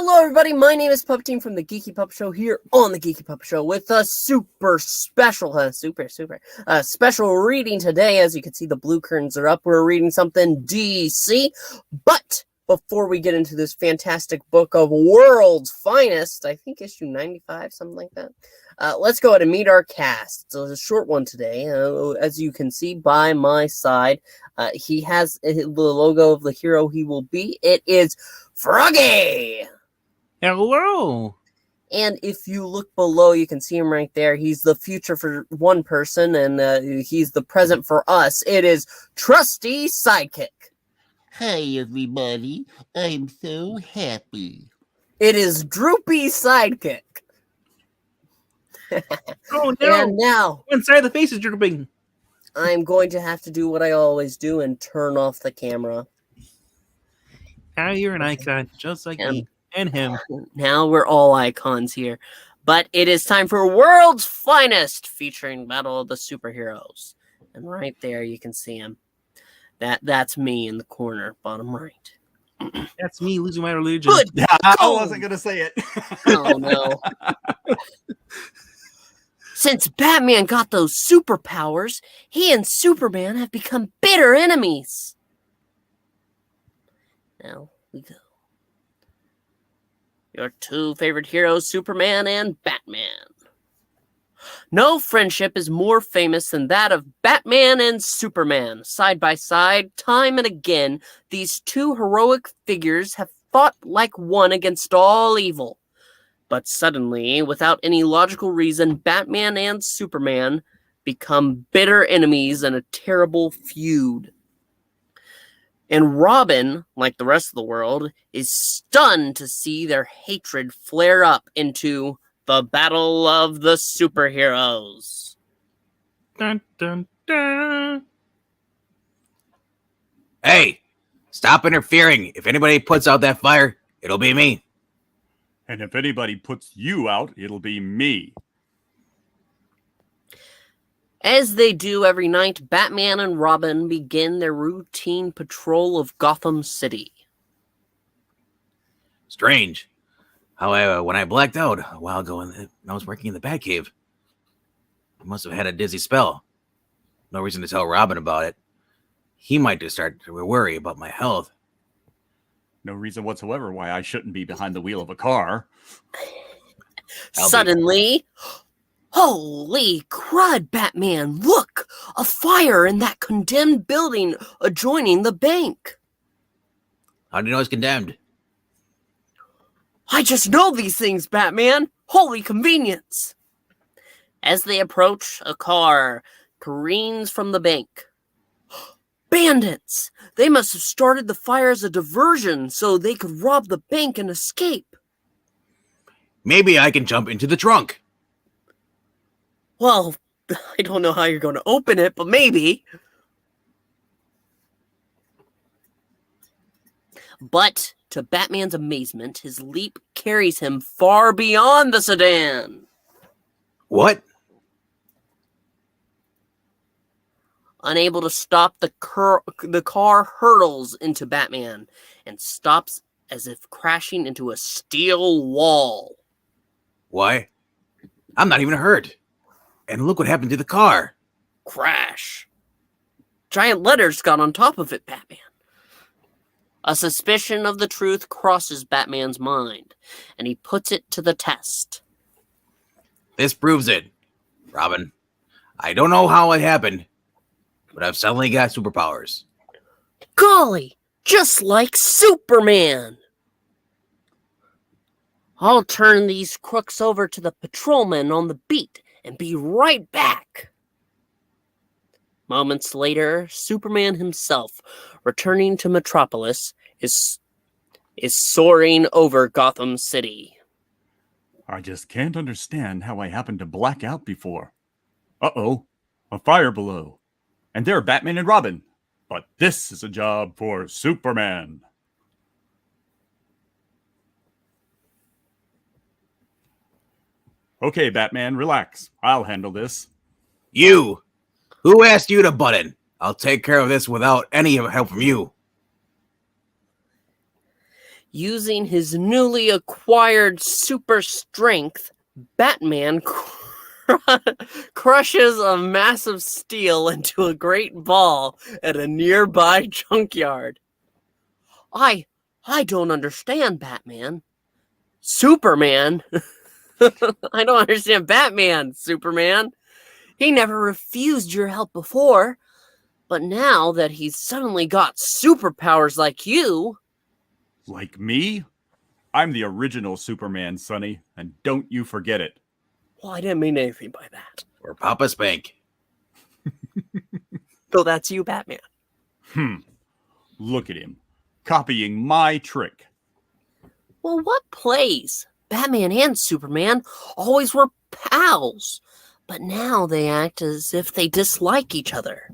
Hello, everybody. My name is Puppet Team from the Geeky Puppet Show here on the Geeky Puppet Show with a special reading today. As you can see, the blue curtains are up. We're reading something DC. But before we get into this fantastic book of World's Finest, I think issue 95, something like that, let's go ahead and meet our cast. It's a short one today. As you can see by my side, he has the logo of the hero he will be. It is Froggy! Hello! And if you look below, you can see him right there. He's the future for one person, and he's the present for us. It is Trusty Sidekick. Hi, everybody. I'm so happy. It is Droopy Sidekick. Oh, no! And now, One side of the face is drooping. I'm going to have to do what I always do and turn off the camera. Now you're an icon, just like me and him. Now we're all icons here. But it is time for World's Finest, featuring Battle of the Superheroes. And right there, you can see him. That's me in the corner, bottom right. That's me losing my religion. Good. Yeah, I wasn't going to say it. Oh, no. Since Batman got those superpowers, he and Superman have become bitter enemies. Now we go. Your two favorite heroes, Superman and Batman. No friendship is more famous than that of Batman and Superman. Side by side, time and again, these two heroic figures have fought like one against all evil. But suddenly, without any logical reason, Batman and Superman become bitter enemies in a terrible feud. And Robin, like the rest of the world, is stunned to see their hatred flare up into the Battle of the Superheroes. Dun, dun, dun. Hey, stop interfering. If anybody puts out that fire, it'll be me. And if anybody puts you out, it'll be me. As they do every night, Batman and Robin begin their routine patrol of Gotham City. Strange. However, when I blacked out a while ago and I was working in the Batcave, I must have had a dizzy spell. No reason to tell Robin about it. He might just start to worry about my health. No reason whatsoever why I shouldn't be behind the wheel of a car. Suddenly, holy crud, Batman! Look! A fire in that condemned building adjoining the bank! How do you know it's condemned? I just know these things, Batman! Holy convenience! As they approach, a car careens from the bank. Bandits! They must have started the fire as a diversion so they could rob the bank and escape. Maybe I can jump into the trunk. Well, I don't know how you're going to open it, but maybe. But, to Batman's amazement, his leap carries him far beyond the sedan. What? Unable to stop, the car hurtles into Batman and stops as if crashing into a steel wall. Why? I'm not even hurt. And look what happened to the car. Crash. Giant letters got on top of it, Batman. A suspicion of the truth crosses Batman's mind, and he puts it to the test. This proves it, Robin. I don't know how it happened, but I've suddenly got superpowers. Golly, just like Superman! I'll turn these crooks over to the patrolmen on the beat and be right back. Moments later, Superman himself, returning to Metropolis, is soaring over Gotham City. I just can't understand how I happened to black out before. Uh-oh, a fire below. And they're Batman and Robin. But this is a job for Superman. Okay, Batman, relax. I'll handle this. You! Who asked you to butt in? I'll take care of this without any help from you. Using his newly acquired super strength, Batman crushes a massive steel into a great ball at a nearby junkyard. I don't understand, Batman. Superman? I don't understand Batman, Superman. He never refused your help before, but now that he's suddenly got superpowers like you... Like me? I'm the original Superman, Sonny, and don't you forget it. Well, I didn't mean anything by that. Or Papa Spank. So that's you, Batman. Look at him, copying my trick. Well, what plays? Batman and Superman always were pals, but now they act as if they dislike each other.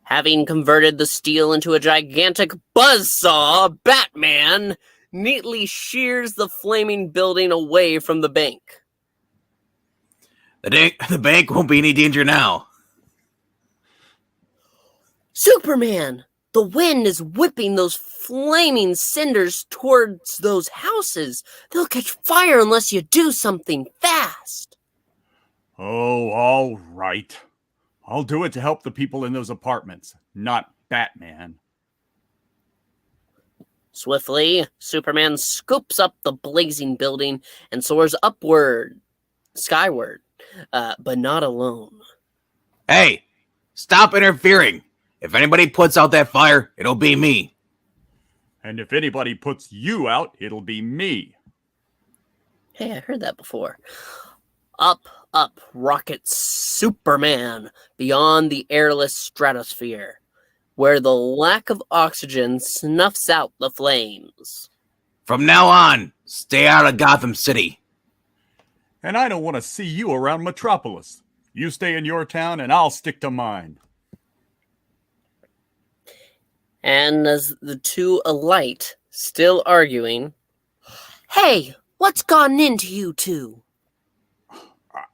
Having converted the steel into a gigantic buzzsaw, Batman neatly shears the flaming building away from the bank. The bank won't be any danger now. Superman! The wind is whipping those flaming cinders towards those houses. They'll catch fire unless you do something fast. Oh, all right. I'll do it to help the people in those apartments, not Batman. Swiftly, Superman scoops up the blazing building and soars skyward, but not alone. Hey, stop interfering. If anybody puts out that fire, it'll be me. And if anybody puts you out, it'll be me. Hey, I heard that before. Up rockets Superman beyond the airless stratosphere, where the lack of oxygen snuffs out the flames. From now on, stay out of Gotham City. And I don't want to see you around Metropolis. You stay in your town and I'll stick to mine. And as the two alight, still arguing, "Hey, what's gotten into you two?"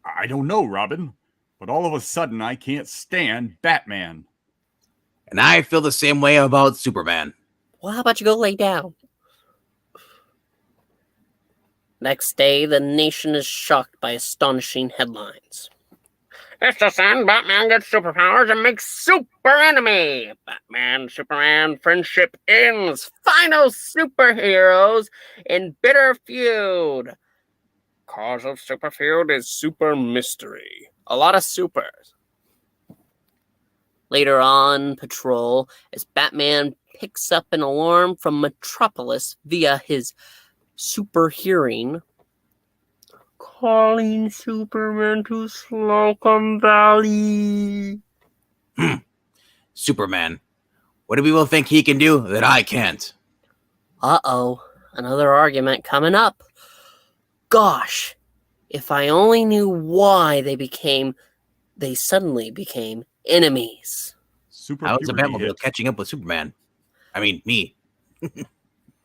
I don't know, Robin, but all of a sudden I can't stand Batman. And I feel the same way about Superman. Well, how about you go lay down? Next day, the nation is shocked by astonishing headlines. It's the sun, Batman gets superpowers and makes super enemy. Batman, Superman, friendship ends. Final superheroes in bitter feud. Cause of super feud is super mystery. A lot of supers. Later on patrol, as Batman picks up an alarm from Metropolis via his super hearing, calling Superman to Slocum Valley. Superman. What do people think he can do that I can't? Uh-oh, another argument coming up. Gosh, if I only knew why they suddenly became enemies. How is the Batmobile catching up with Superman? I mean, me.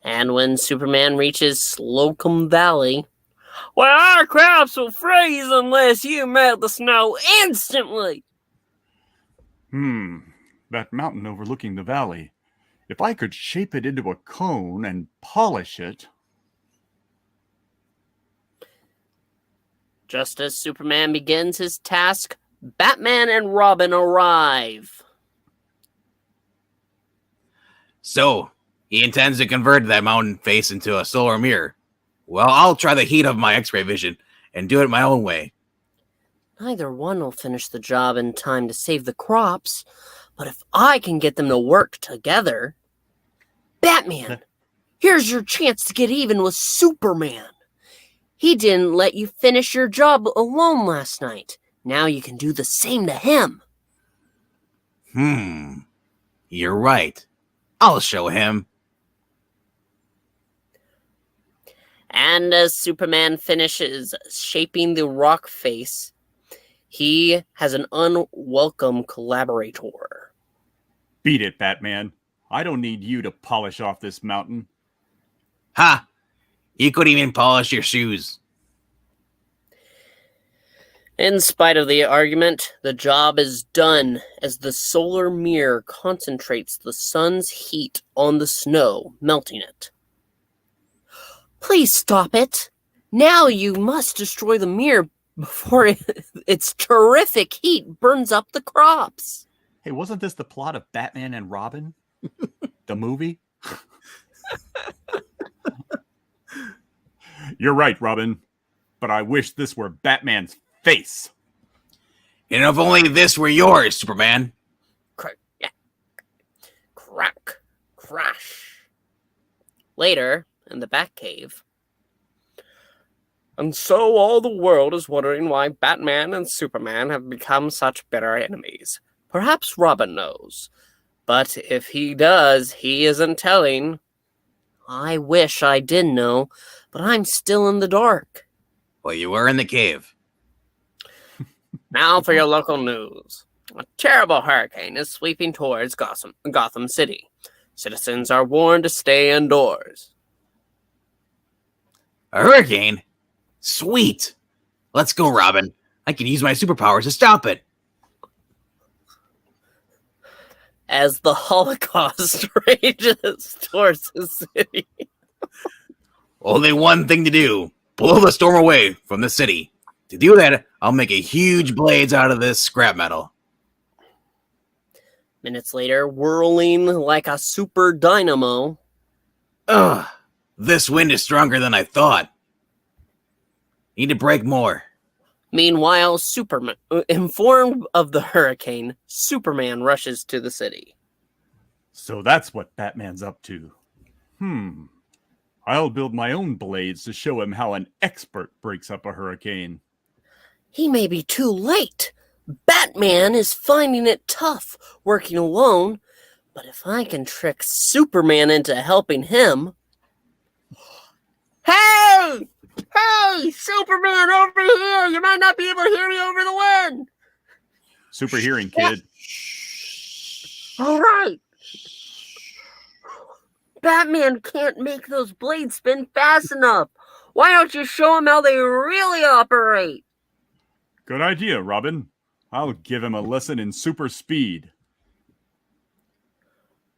And when Superman reaches Slocum Valley, well, our crops will freeze unless you melt the snow instantly. That mountain overlooking the valley. If I could shape it into a cone and polish it. Just as Superman begins his task, Batman and Robin arrive. So, he intends to convert that mountain face into a solar mirror. Well, I'll try the heat of my X-ray vision and do it my own way. Neither one will finish the job in time to save the crops, but if I can get them to work together... Batman, here's your chance to get even with Superman. He didn't let you finish your job alone last night. Now you can do the same to him. You're right. I'll show him. And as Superman finishes shaping the rock face, he has an unwelcome collaborator. Beat it, Batman. I don't need you to polish off this mountain. Ha! You couldn't even polish your shoes. In spite of the argument, the job is done as the solar mirror concentrates the sun's heat on the snow, melting it. Please stop it. Now you must destroy the mirror before its terrific heat burns up the crops. Hey, wasn't this the plot of Batman and Robin? The movie? You're right, Robin. But I wish this were Batman's face. And if only this were yours, Superman. Crack. Crash. Later, in the Batcave. And so all the world is wondering why Batman and Superman have become such bitter enemies. Perhaps Robin knows. But if he does, he isn't telling. I wish I did know, but I'm still in the dark. Well, you were in the cave. Now for your local news. A terrible hurricane is sweeping towards Gotham City. Citizens are warned to stay indoors. A hurricane? Sweet. Let's go, Robin. I can use my superpowers to stop it. As the Holocaust rages towards the city. Only one thing to do. Blow the storm away from the city. To do that, I'll make a huge blades out of this scrap metal. Minutes later, whirling like a super dynamo. Ugh. This wind is stronger than I thought. Need to break more. Meanwhile, Superman, informed of the hurricane, Superman rushes to the city. So that's what Batman's up to. I'll build my own blades to show him how an expert breaks up a hurricane. He may be too late. Batman is finding it tough working alone, but if I can trick Superman into helping him... Hey! Hey! Superman, over here! You might not be able to hear me over the wind! Super hearing, kid. All right. Batman can't make those blades spin fast enough. Why don't you show him how they really operate? Good idea, Robin. I'll give him a lesson in super speed.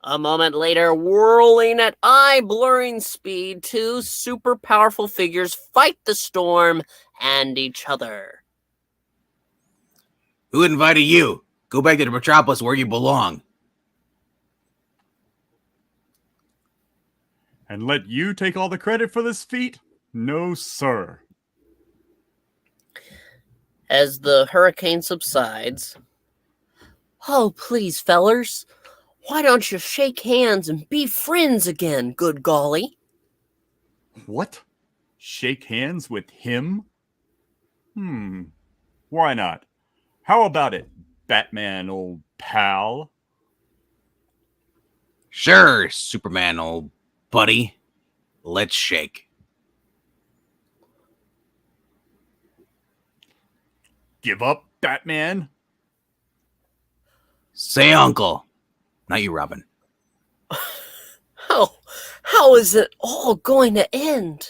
A moment later, whirling at eye-blurring speed, two super powerful figures fight the storm and each other. Who invited you? Go back to the Metropolis where you belong. And let you take all the credit for this feat? No, sir. As the hurricane subsides, oh, please, fellers, why don't you shake hands and be friends again, good golly? What? Shake hands with him? Why not? How about it, Batman, old pal? Sure, Superman, old buddy. Let's shake. Give up, Batman? Say uncle. Not you, Robin. How is it all going to end?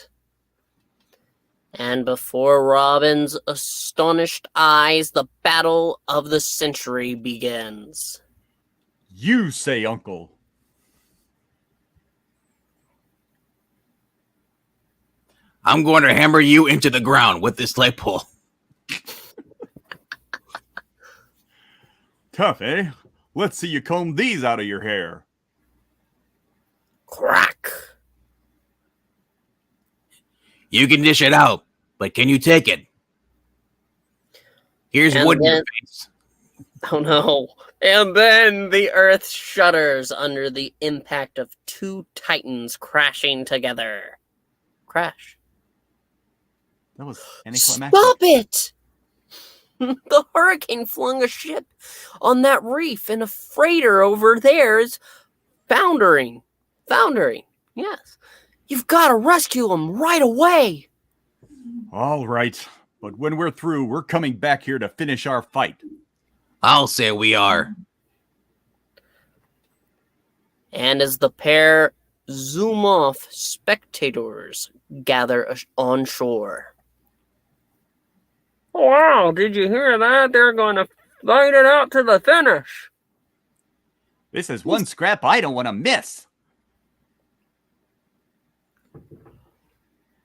And before Robin's astonished eyes, the battle of the century begins. You say uncle. I'm going to hammer you into the ground with this light pole. Tough, eh? Let's see you comb these out of your hair. Crack! You can dish it out, but can you take it? Here's And wood in your then- face. Oh no. And then the earth shudders under the impact of two titans crashing together. Crash. That was anticlimactic. Stop it! The hurricane flung a ship on that reef, and a freighter over there is foundering. Foundering, yes. You've got to rescue them right away. All right, but when we're through, we're coming back here to finish our fight. I'll say we are. And as the pair zoom off, spectators gather on shore. Wow, did you hear that? They're going to fight it out to the finish. This is one scrap I don't want to miss.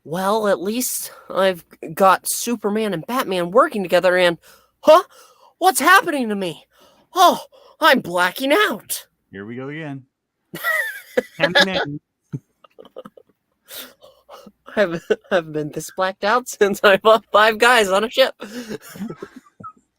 Well, at least I've got Superman and Batman working together and... Huh? What's happening to me? Oh, I'm blacking out. Here we go again. I've been this blacked out since I fought 5 guys on a ship.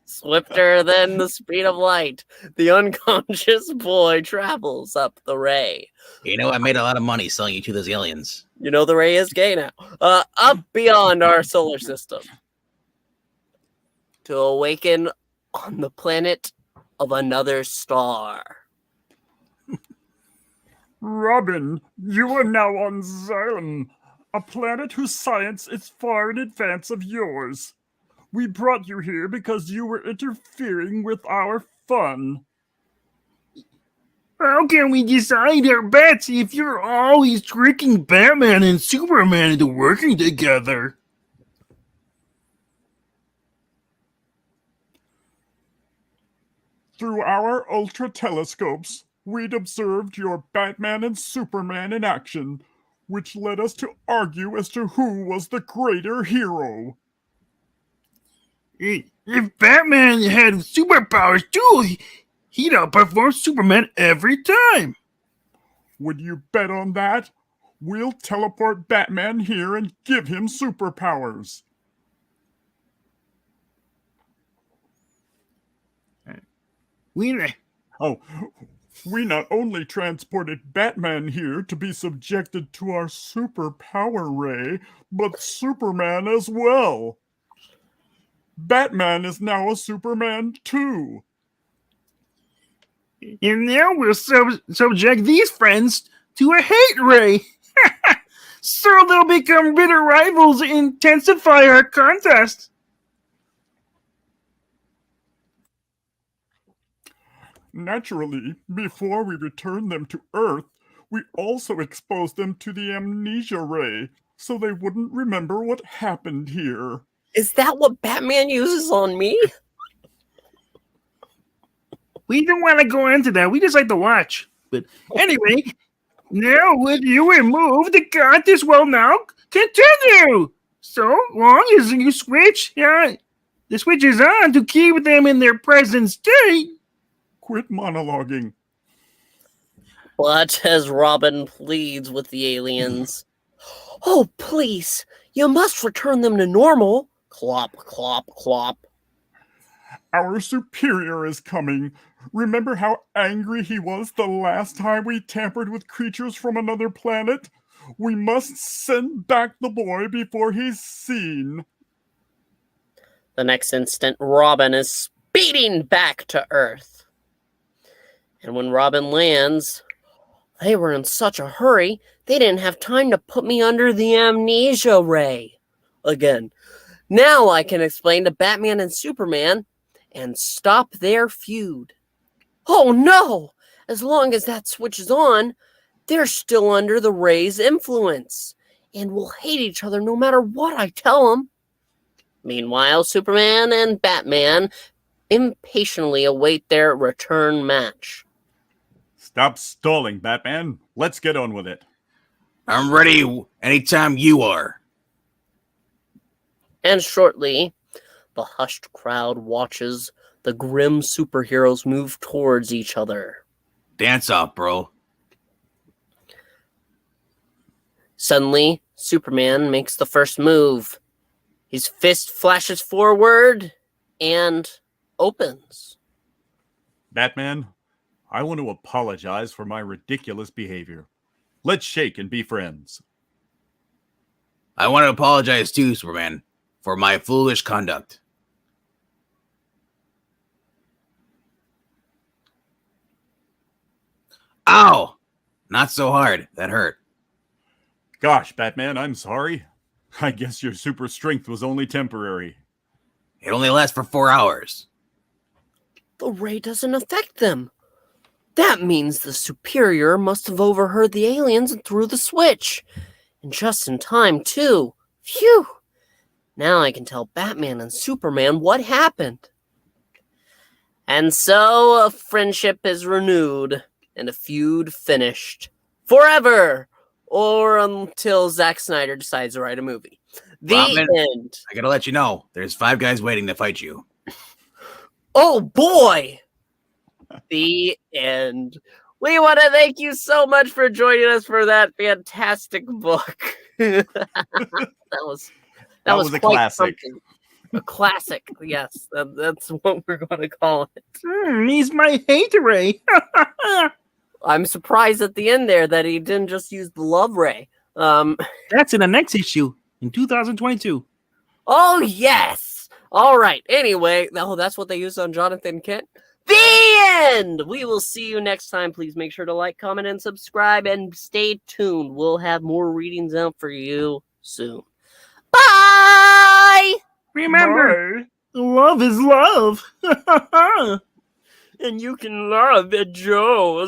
Swifter than the speed of light, the unconscious boy travels up the ray. You know, I made a lot of money selling you to those aliens. You know the ray is gay now. Up beyond our solar system. To awaken on the planet of another star. Robin, you are now on Xylem, a planet whose science is far in advance of yours. We brought you here because you were interfering with our fun. How can we decide our bets if you're always tricking Batman and Superman into working together? Through our ultra telescopes, we'd observed your Batman and Superman in action, which led us to argue as to who was the greater hero. If Batman had superpowers too, he'd outperform Superman every time. Would you bet on that? We'll teleport Batman here and give him superpowers. We not only transported Batman here to be subjected to our superpower ray, but Superman as well. Batman is now a Superman too. And now we'll subject these friends to a hate ray. So they'll become bitter rivals and intensify our contest. Naturally, before we return them to Earth, we also expose them to the amnesia ray, so they wouldn't remember what happened here. Is that what Batman uses on me? We don't want to go into that. We just like to watch. But anyway, now would you remove the contest will now continue. So long as you switch, the switch is on to keep them in their present state. Quit monologuing. But as Robin pleads with the aliens, oh, please, you must return them to normal. Clop, clop, clop. Our superior is coming. Remember how angry he was the last time we tampered with creatures from another planet? We must send back the boy before he's seen. The next instant, Robin is speeding back to Earth. And when Robin lands, they were in such a hurry, they didn't have time to put me under the amnesia ray. Again, now I can explain to Batman and Superman and stop their feud. Oh no! As long as that switch is on, they're still under the ray's influence and will hate each other no matter what I tell them. Meanwhile, Superman and Batman impatiently await their return match. Stop stalling, Batman. Let's get on with it. I'm ready anytime you are. And shortly, the hushed crowd watches the grim superheroes move towards each other. Dance off, bro. Suddenly, Superman makes the first move. His fist flashes forward and opens. Batman, I want to apologize for my ridiculous behavior. Let's shake and be friends. I want to apologize too, Superman, for my foolish conduct. Ow! Not so hard. That hurt. Gosh, Batman, I'm sorry. I guess your super strength was only temporary. It only lasts for 4 hours. The ray doesn't affect them. That means the superior must have overheard the aliens and threw the switch. And just in time, too. Phew! Now I can tell Batman and Superman what happened. And so a friendship is renewed and a feud finished. Forever! Or until Zack Snyder decides to write a movie. The Robin, end. I gotta let you know, there's 5 guys waiting to fight you. Oh boy! The end. We want to thank you so much for joining us for that fantastic book. that was was a quite classic. something. A classic, yes. That's what we're going to call it. He's my hate ray. I'm surprised at the end there that he didn't just use the love ray. That's in the next issue in 2022. Oh, yes. All right. Anyway, that's what they used on Jonathan Kent. The end. We will see you next time. Please make sure to like, comment, and subscribe, and stay tuned. We'll have more readings out for you soon. Bye. Remember, love is love. And you can love at Joe's.